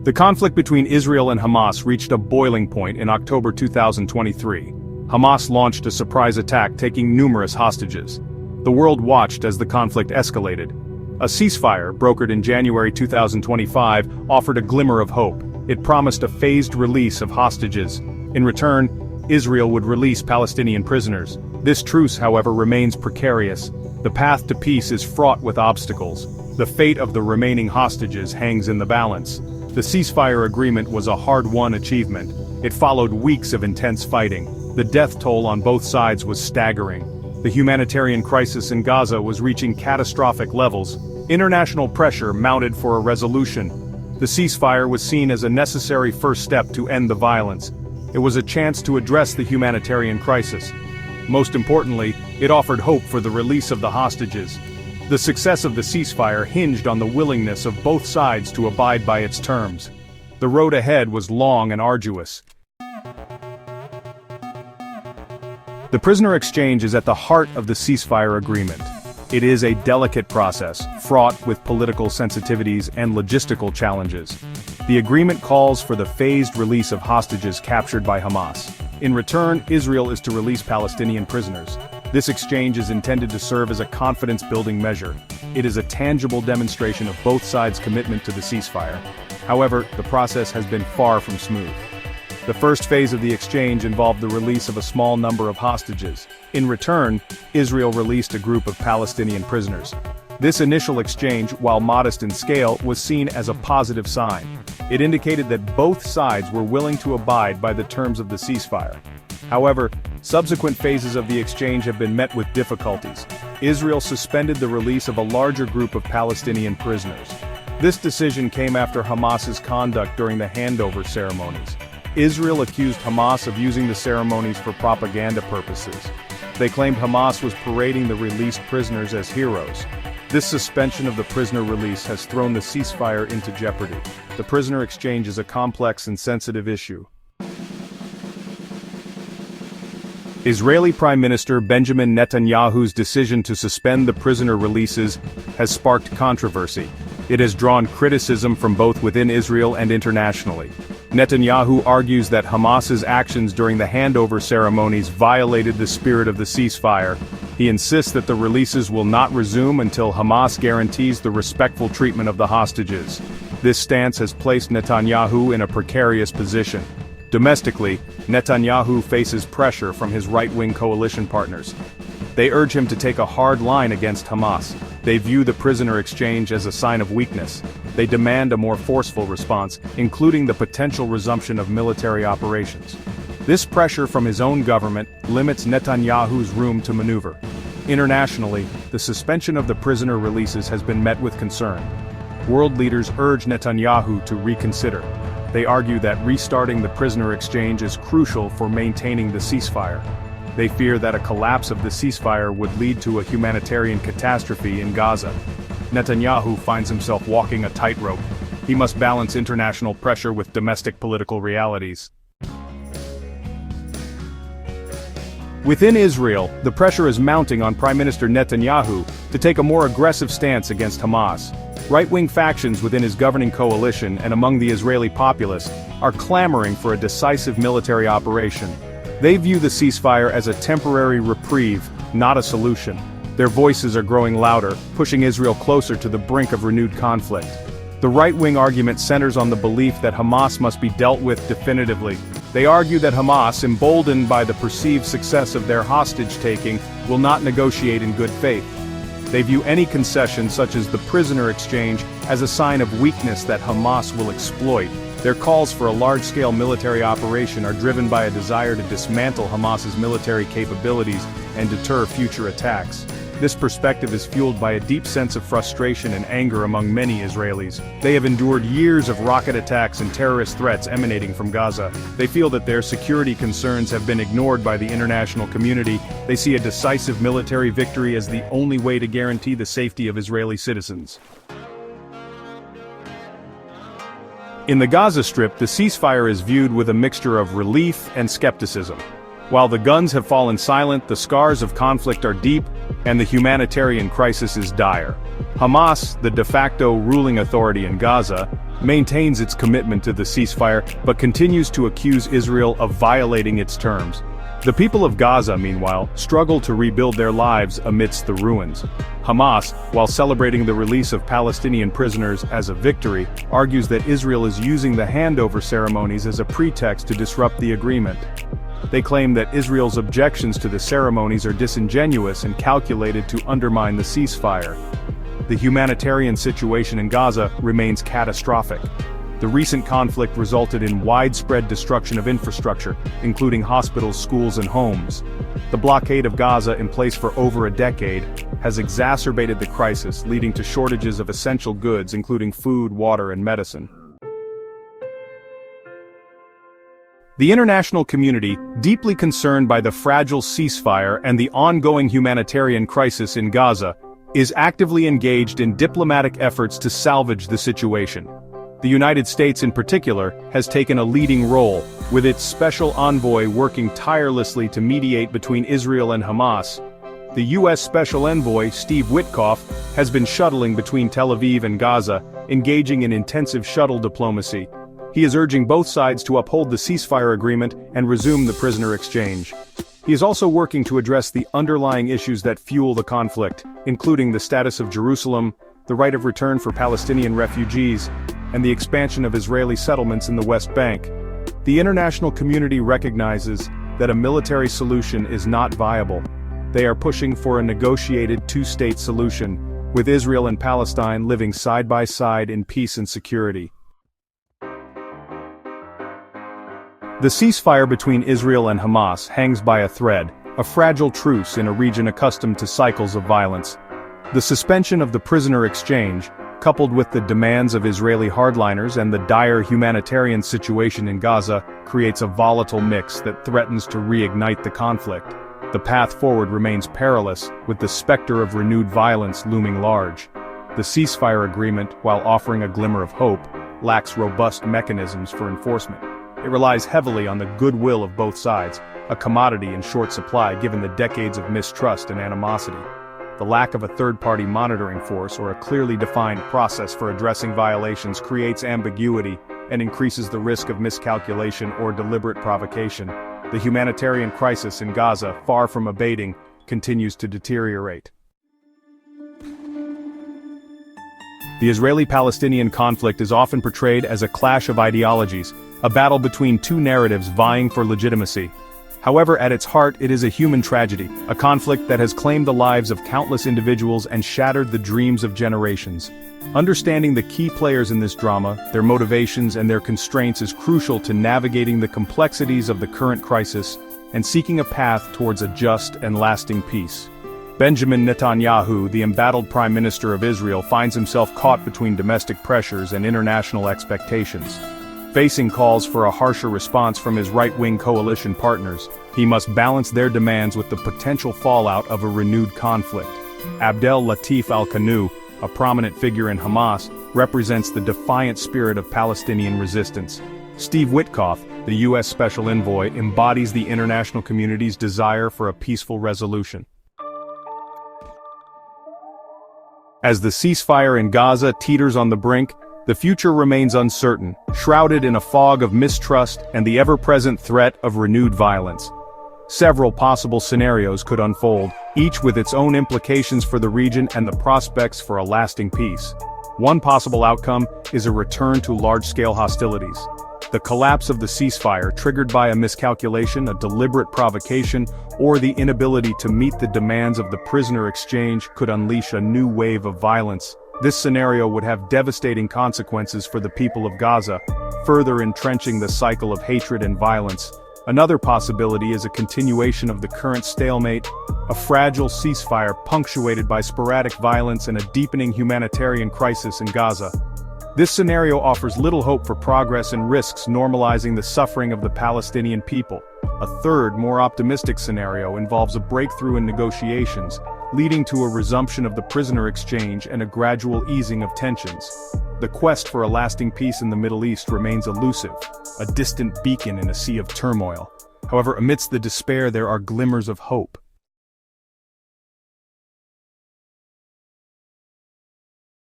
The conflict between Israel and Hamas reached a boiling point in October 2023. Hamas launched a surprise attack taking numerous hostages. The world watched as the conflict escalated. A ceasefire, brokered in January 2025, offered a glimmer of hope. It promised a phased release of hostages. In return, Israel would release Palestinian prisoners. This truce, however, remains precarious. The path to peace is fraught with obstacles. The fate of the remaining hostages hangs in the balance. The ceasefire agreement was a hard-won achievement. It followed weeks of intense fighting. The death toll on both sides was staggering. The humanitarian crisis in Gaza was reaching catastrophic levels. International pressure mounted for a resolution. The ceasefire was seen as a necessary first step to end the violence. It was a chance to address the humanitarian crisis. Most importantly, it offered hope for the release of the hostages. The success of the ceasefire hinged on the willingness of both sides to abide by its terms. The road ahead was long and arduous. The prisoner exchange is at the heart of the ceasefire agreement. It is a delicate process, fraught with political sensitivities and logistical challenges. The agreement calls for the phased release of hostages captured by Hamas. In return, Israel is to release Palestinian prisoners. This exchange is intended to serve as a confidence-building measure. It is a tangible demonstration of both sides' commitment to the ceasefire. However, the process has been far from smooth. The first phase of the exchange involved the release of a small number of hostages. In return, Israel released a group of Palestinian prisoners. This initial exchange, while modest in scale, was seen as a positive sign. It indicated that both sides were willing to abide by the terms of the ceasefire. However, subsequent phases of the exchange have been met with difficulties. Israel suspended the release of a larger group of Palestinian prisoners. This decision came after Hamas's conduct during the handover ceremonies. Israel accused Hamas of using the ceremonies for propaganda purposes. They claimed Hamas was parading the released prisoners as heroes. This suspension of the prisoner release has thrown the ceasefire into jeopardy. The prisoner exchange is a complex and sensitive issue. Israeli Prime Minister Benjamin Netanyahu's decision to suspend the prisoner releases has sparked controversy. It has drawn criticism from both within Israel and internationally. Netanyahu argues that Hamas's actions during the handover ceremonies violated the spirit of the ceasefire. He insists that the releases will not resume until Hamas guarantees the respectful treatment of the hostages. This stance has placed Netanyahu in a precarious position. Domestically, Netanyahu faces pressure from his right-wing coalition partners. They urge him to take a hard line against Hamas. They view the prisoner exchange as a sign of weakness. They demand a more forceful response, including the potential resumption of military operations. This pressure from his own government limits Netanyahu's room to maneuver. Internationally, the suspension of the prisoner releases has been met with concern. World leaders urge Netanyahu to reconsider. They argue that restarting the prisoner exchange is crucial for maintaining the ceasefire. They fear that a collapse of the ceasefire would lead to a humanitarian catastrophe in Gaza. Netanyahu finds himself walking a tightrope. He must balance international pressure with domestic political realities. Within Israel, the pressure is mounting on Prime Minister Netanyahu to take a more aggressive stance against Hamas. Right-wing factions within his governing coalition and among the Israeli populace are clamoring for a decisive military operation. They view the ceasefire as a temporary reprieve, not a solution. Their voices are growing louder, pushing Israel closer to the brink of renewed conflict. The right-wing argument centers on the belief that Hamas must be dealt with definitively. They argue that Hamas, emboldened by the perceived success of their hostage-taking, will not negotiate in good faith. They view any concession such as the prisoner exchange as a sign of weakness that Hamas will exploit. Their calls for a large-scale military operation are driven by a desire to dismantle Hamas's military capabilities and deter future attacks. This perspective is fueled by a deep sense of frustration and anger among many Israelis. They have endured years of rocket attacks and terrorist threats emanating from Gaza. They feel that their security concerns have been ignored by the international community. They see a decisive military victory as the only way to guarantee the safety of Israeli citizens. In the Gaza Strip, the ceasefire is viewed with a mixture of relief and skepticism. While the guns have fallen silent, the scars of conflict are deep, and the humanitarian crisis is dire. Hamas, the de facto ruling authority in Gaza, maintains its commitment to the ceasefire but continues to accuse Israel of violating its terms. The people of Gaza, meanwhile, struggle to rebuild their lives amidst the ruins. Hamas, while celebrating the release of Palestinian prisoners as a victory, argues that Israel is using the handover ceremonies as a pretext to disrupt the agreement. They claim that Israel's objections to the ceremonies are disingenuous and calculated to undermine the ceasefire. The humanitarian situation in Gaza remains catastrophic. The recent conflict resulted in widespread destruction of infrastructure, including hospitals, schools, and homes. The blockade of Gaza, in place for over a decade, has exacerbated the crisis, leading to shortages of essential goods, including food, water, and medicine. The international community, deeply concerned by the fragile ceasefire and the ongoing humanitarian crisis in Gaza, is actively engaged in diplomatic efforts to salvage the situation. The United States in particular has taken a leading role, with its special envoy working tirelessly to mediate between Israel and Hamas. The U.S. Special Envoy, Steve Witkoff, has been shuttling between Tel Aviv and Gaza, engaging in intensive shuttle diplomacy. He is urging both sides to uphold the ceasefire agreement and resume the prisoner exchange. He is also working to address the underlying issues that fuel the conflict, including the status of Jerusalem, the right of return for Palestinian refugees, and the expansion of Israeli settlements in the West Bank. The international community recognizes that a military solution is not viable. They are pushing for a negotiated two-state solution, with Israel and Palestine living side by side in peace and security. The ceasefire between Israel and Hamas hangs by a thread, a fragile truce in a region accustomed to cycles of violence. The suspension of the prisoner exchange, coupled with the demands of Israeli hardliners and the dire humanitarian situation in Gaza, creates a volatile mix that threatens to reignite the conflict. The path forward remains perilous, with the specter of renewed violence looming large. The ceasefire agreement, while offering a glimmer of hope, lacks robust mechanisms for enforcement. It relies heavily on the goodwill of both sides, a commodity in short supply given the decades of mistrust and animosity. The lack of a third-party monitoring force or a clearly defined process for addressing violations creates ambiguity and increases the risk of miscalculation or deliberate provocation. The humanitarian crisis in Gaza, far from abating, continues to deteriorate. The Israeli-Palestinian conflict is often portrayed as a clash of ideologies, a battle between two narratives vying for legitimacy. However, at its heart, it is a human tragedy, a conflict that has claimed the lives of countless individuals and shattered the dreams of generations. Understanding the key players in this drama, their motivations and their constraints is crucial to navigating the complexities of the current crisis and seeking a path towards a just and lasting peace. Benjamin Netanyahu, the embattled Prime Minister of Israel, finds himself caught between domestic pressures and international expectations. Facing calls for a harsher response from his right-wing coalition partners, he must balance their demands with the potential fallout of a renewed conflict. Abdel Latif Al-Qanu, a prominent figure in Hamas, represents the defiant spirit of Palestinian resistance. Steve Witkoff, the U.S. Special Envoy, embodies the international community's desire for a peaceful resolution. As the ceasefire in Gaza teeters on the brink, the future remains uncertain, shrouded in a fog of mistrust and the ever-present threat of renewed violence. Several possible scenarios could unfold, each with its own implications for the region and the prospects for a lasting peace. One possible outcome is a return to large-scale hostilities. The collapse of the ceasefire, triggered by a miscalculation, a deliberate provocation, or the inability to meet the demands of the prisoner exchange, could unleash a new wave of violence. This scenario would have devastating consequences for the people of Gaza, further entrenching the cycle of hatred and violence. Another possibility is a continuation of the current stalemate, a fragile ceasefire punctuated by sporadic violence and a deepening humanitarian crisis in Gaza. This scenario offers little hope for progress and risks normalizing the suffering of the Palestinian people. A third, more optimistic scenario involves a breakthrough in negotiations, leading to a resumption of the prisoner exchange and a gradual easing of tensions. The quest for a lasting peace in the Middle East remains elusive, a distant beacon in a sea of turmoil. However, amidst the despair there are glimmers of hope.